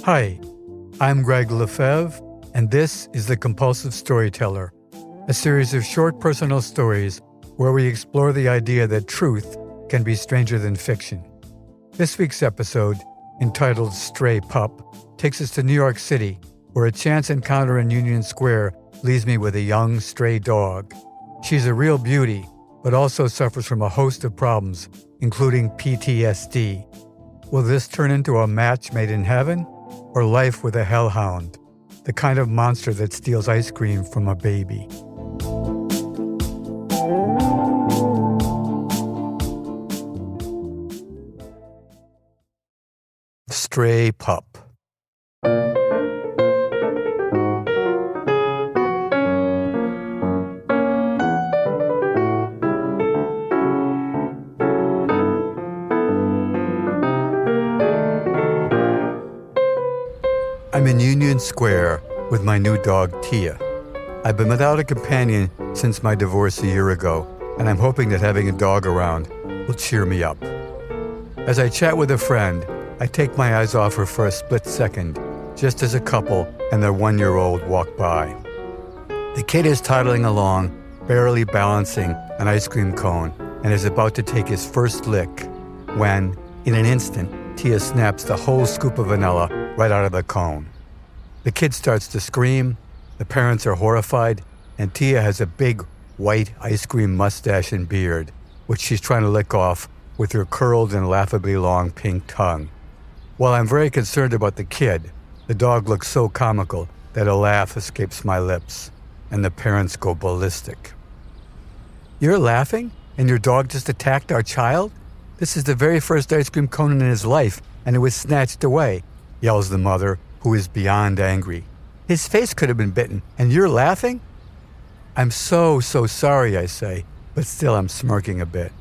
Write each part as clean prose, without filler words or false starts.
Hi, I'm Greg Lefebvre, and this is The Compulsive Storyteller, a series of short personal stories where we explore the idea that truth can be stranger than fiction. This week's episode, entitled Stray Pup, takes us to New York City, where a chance encounter in Union Square leaves me with a young stray dog. She's a real beauty, but also suffers from a host of problems, including PTSD. Will this turn into a match made in heaven, or life with a hellhound, the kind of monster that steals ice cream from a baby? Stray Pup. I'm in Union Square with my new dog, Tia. I've been without a companion since my divorce a year ago, and I'm hoping that having a dog around will cheer me up. As I chat with a friend, I take my eyes off her for a split second, just as a couple and their 1-year-old walk by. The kid is toddling along, barely balancing an ice cream cone, and is about to take his first lick when, in an instant, Tia snaps the whole scoop of vanilla right out of the cone. The kid starts to scream, the parents are horrified, and Tia has a big white ice cream mustache and beard, which she's trying to lick off with her curled and laughably long pink tongue. While I'm very concerned about the kid, the dog looks so comical that a laugh escapes my lips, and the parents go ballistic. "You're laughing? And your dog just attacked our child? This is the very first ice cream cone in his life, and it was snatched away," yells the mother, who is beyond angry. "His face could have been bitten, and you're laughing?" "I'm so sorry," I say, but still I'm smirking a bit.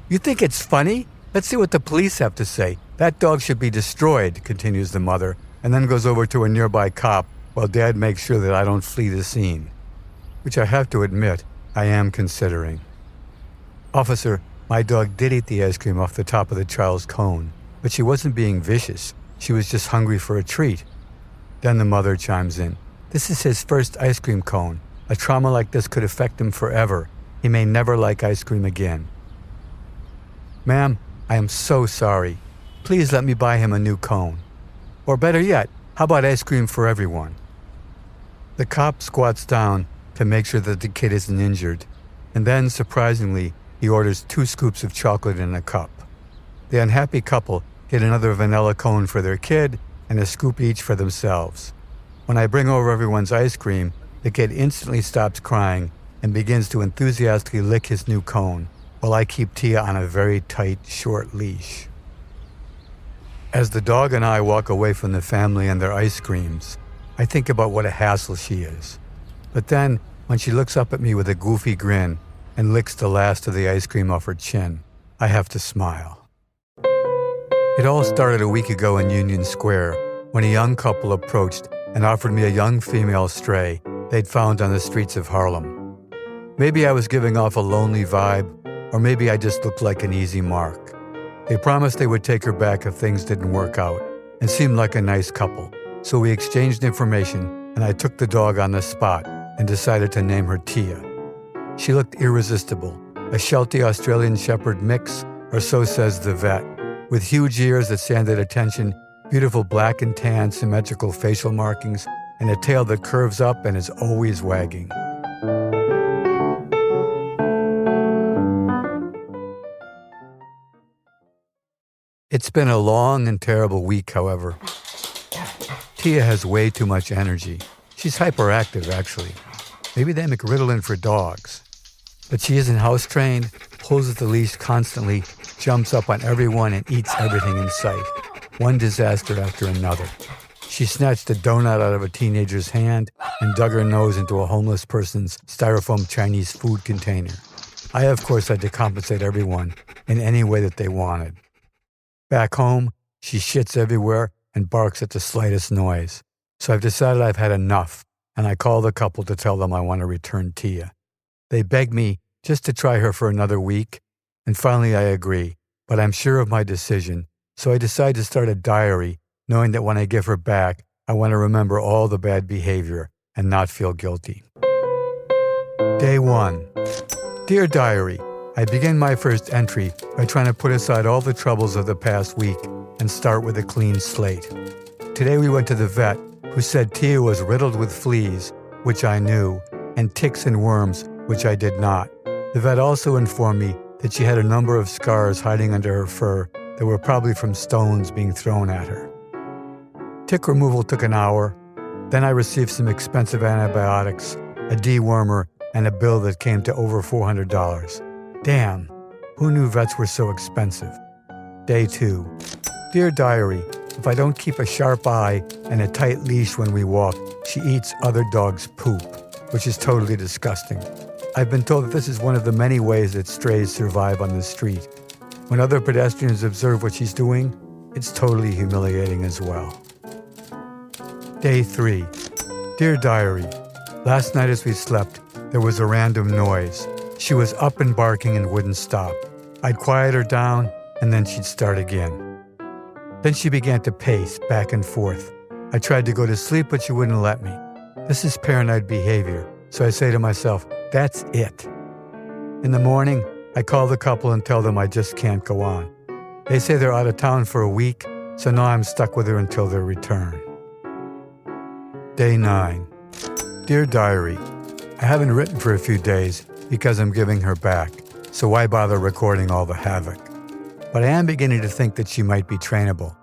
"You think it's funny? Let's see what the police have to say. That dog should be destroyed," continues the mother, and then goes over to a nearby cop while Dad makes sure that I don't flee the scene, which I have to admit I am considering. "Officer, my dog did eat the ice cream off the top of the child's cone, but she wasn't being vicious. She was just hungry for a treat." Then the mother chimes in. "This is his first ice cream cone. A trauma like this could affect him forever. He may never like ice cream again." "Ma'am, I am so sorry. Please let me buy him a new cone. Or better yet, how about ice cream for everyone?" The cop squats down to make sure that the kid isn't injured, and then, surprisingly, he orders 2 scoops of chocolate in a cup. The unhappy couple get another vanilla cone for their kid and a scoop each for themselves. When I bring over everyone's ice cream, the kid instantly stops crying and begins to enthusiastically lick his new cone, while I keep Tia on a very tight, short leash. As the dog and I walk away from the family and their ice creams, I think about what a hassle she is. But then, when she looks up at me with a goofy grin and licks the last of the ice cream off her chin, I have to smile. It all started a week ago in Union Square when a young couple approached and offered me a young female stray they'd found on the streets of Harlem. Maybe I was giving off a lonely vibe, or maybe I just looked like an easy mark. They promised they would take her back if things didn't work out, and seemed like a nice couple. So we exchanged information, and I took the dog on the spot and decided to name her Tia. She looked irresistible, a Sheltie Australian Shepherd mix, or so says the vet, with huge ears that stand at attention, beautiful black and tan symmetrical facial markings, and a tail that curves up and is always wagging. It's been a long and terrible week, however. Tia has way too much energy. She's hyperactive, actually. Maybe they make Ritalin for dogs. But she isn't house-trained, pulls at the leash constantly, jumps up on everyone and eats everything in sight. One disaster after another. She snatched a donut out of a teenager's hand and dug her nose into a homeless person's styrofoam Chinese food container. I, of course, had to compensate everyone in any way that they wanted. Back home, she shits everywhere and barks at the slightest noise. So I've decided I've had enough, and I call the couple to tell them I want to return Tia. They beg me just to try her for another week, and finally I agree, but I'm sure of my decision, So I decided to start a diary, knowing that when I give her back, I want to remember all the bad behavior and not feel guilty. Day 1. Dear Diary, I begin my first entry by trying to put aside all the troubles of the past week and start with a clean slate. Today we went to the vet, who said Tia was riddled with fleas, which I knew, and ticks and worms, which I did not. The vet also informed me that she had a number of scars hiding under her fur that were probably from stones being thrown at her. Tick removal took an hour. Then I received some expensive antibiotics, a dewormer, and a bill that came to over $400. Damn, who knew vets were so expensive? Day 2. Dear Diary, if I don't keep a sharp eye and a tight leash when we walk, she eats other dogs' poop, which is totally disgusting. I've been told that this is one of the many ways that strays survive on the street. When other pedestrians observe what she's doing, it's totally humiliating as well. Day 3. Dear Diary, last night as we slept, there was a random noise. She was up and barking and wouldn't stop. I'd quiet her down, and then she'd start again. Then she began to pace back and forth. I tried to go to sleep, but she wouldn't let me. This is paranoid behavior, so I say to myself, that's it. In the morning, I call the couple and tell them I just can't go on. They say they're out of town for a week, so now I'm stuck with her until their return. Day 9. Dear Diary, I haven't written for a few days because I'm giving her back, so why bother recording all the havoc? But I am beginning to think that she might be trainable.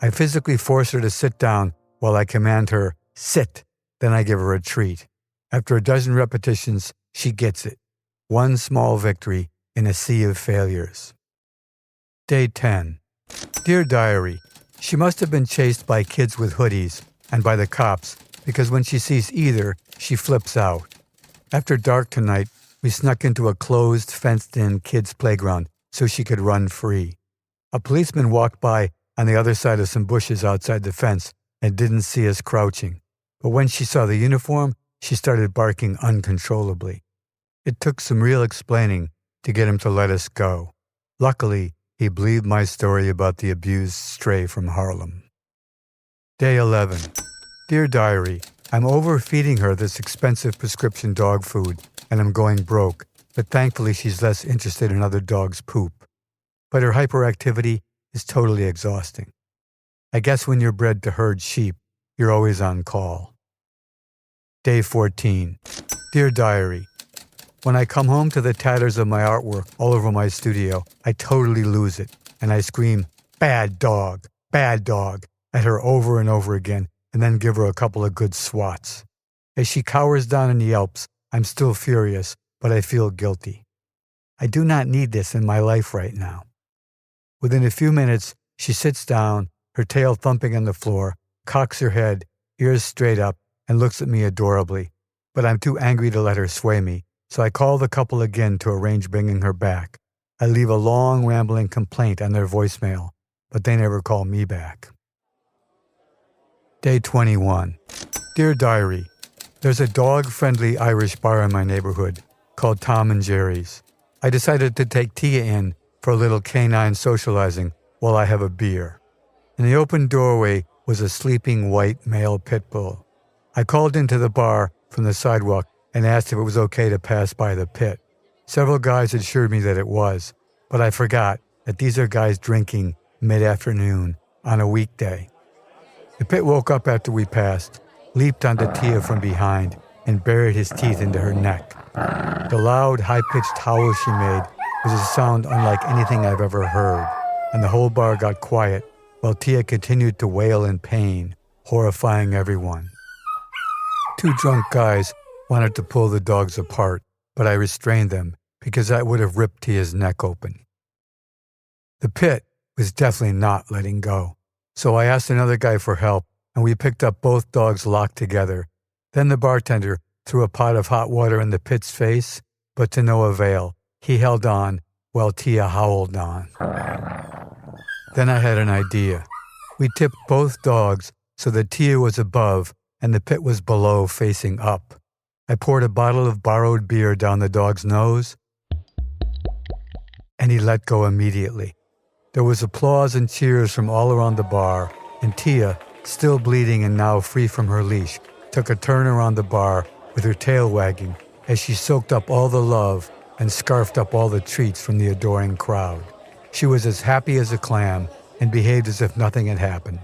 I physically force her to sit down while I command her, sit, then I give her a treat. After a dozen repetitions, she gets it. One small victory in a sea of failures. Day 10. Dear Diary, she must have been chased by kids with hoodies and by the cops because when she sees either, she flips out. After dark tonight, we snuck into a closed, fenced-in kids' playground so she could run free. A policeman walked by on the other side of some bushes outside the fence and didn't see us crouching. But when she saw the uniform, she started barking uncontrollably. It took some real explaining to get him to let us go. Luckily, he believed my story about the abused stray from Harlem. Day 11. Dear Diary, I'm overfeeding her this expensive prescription dog food, and I'm going broke, but thankfully she's less interested in other dogs' poop. But her hyperactivity is totally exhausting. I guess when you're bred to herd sheep, you're always on call. Day 14. Dear Diary, when I come home to the tatters of my artwork all over my studio, I totally lose it, and I scream, bad dog, at her over and over again, and then give her a couple of good swats. As she cowers down and yelps, I'm still furious, but I feel guilty. I do not need this in my life right now. Within a few minutes, she sits down, her tail thumping on the floor, cocks her head, ears straight up, and looks at me adorably. But I'm too angry to let her sway me, so I call the couple again to arrange bringing her back. I leave a long, rambling complaint on their voicemail, but they never call me back. Day 21. Dear Diary, there's a dog-friendly Irish bar in my neighborhood called Tom and Jerry's. I decided to take Tia in for a little canine socializing while I have a beer. In the open doorway was a sleeping white male pit bull. I called into the bar from the sidewalk and asked if it was okay to pass by the pit. Several guys assured me that it was, but I forgot that these are guys drinking mid-afternoon on a weekday. The pit woke up after we passed, leaped onto Tia from behind, and buried his teeth into her neck. The loud, high-pitched howl she made was a sound unlike anything I've ever heard, and the whole bar got quiet while Tia continued to wail in pain, horrifying everyone. Two drunk guys wanted to pull the dogs apart, but I restrained them because that would have ripped Tia's neck open. The pit was definitely not letting go, so I asked another guy for help, and we picked up both dogs locked together. Then the bartender threw a pot of hot water in the pit's face, but to no avail. He held on while Tia howled on. Then I had an idea. We tipped both dogs so that Tia was above and the pit was below, facing up. I poured a bottle of borrowed beer down the dog's nose, and he let go immediately. There was applause and cheers from all around the bar, and Tia, still bleeding and now free from her leash, took a turn around the bar with her tail wagging as she soaked up all the love and scarfed up all the treats from the adoring crowd. She was as happy as a clam and behaved as if nothing had happened.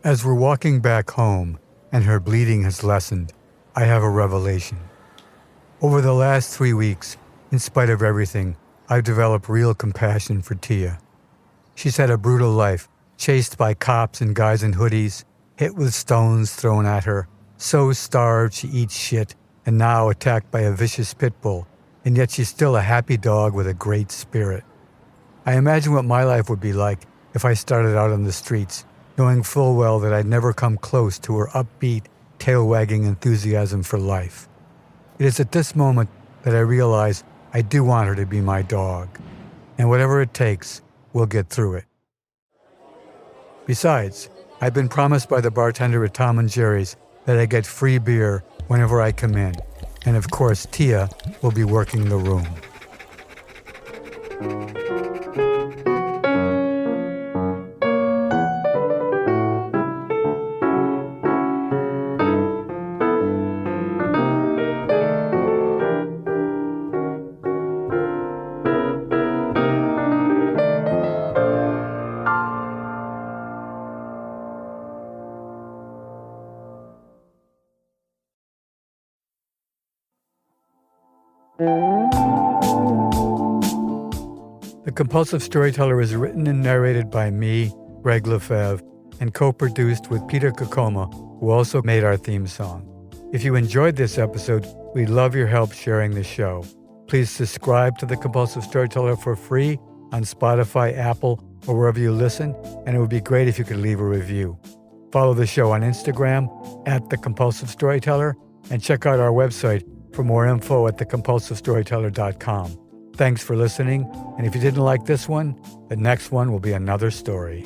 As we're walking back home and her bleeding has lessened, I have a revelation. Over the last 3 weeks, in spite of everything, I've developed real compassion for Tia. She's had a brutal life, chased by cops and guys in hoodies, hit with stones thrown at her, so starved she eats shit, and now attacked by a vicious pit bull, and yet she's still a happy dog with a great spirit. I imagine what my life would be like if I started out on the streets, knowing full well that I'd never come close to her upbeat, tail-wagging enthusiasm for life. It is at this moment that I realize I do want her to be my dog, and whatever it takes, we'll get through it. Besides, I've been promised by the bartender at Tom and Jerry's that I get free beer whenever I come in, and of course Tia will be working the room. The Compulsive Storyteller is written and narrated by me, Greg Lefebvre, and co-produced with Peter Kokoma, who also made our theme song. If you enjoyed this episode, we'd love your help sharing the show. Please subscribe to The Compulsive Storyteller for free on Spotify, Apple, or wherever you listen, and it would be great if you could leave a review. Follow the show on Instagram @The Compulsive Storyteller, and check out our website for more info at thecompulsivestoryteller.com. Thanks for listening, and if you didn't like this one, the next one will be another story.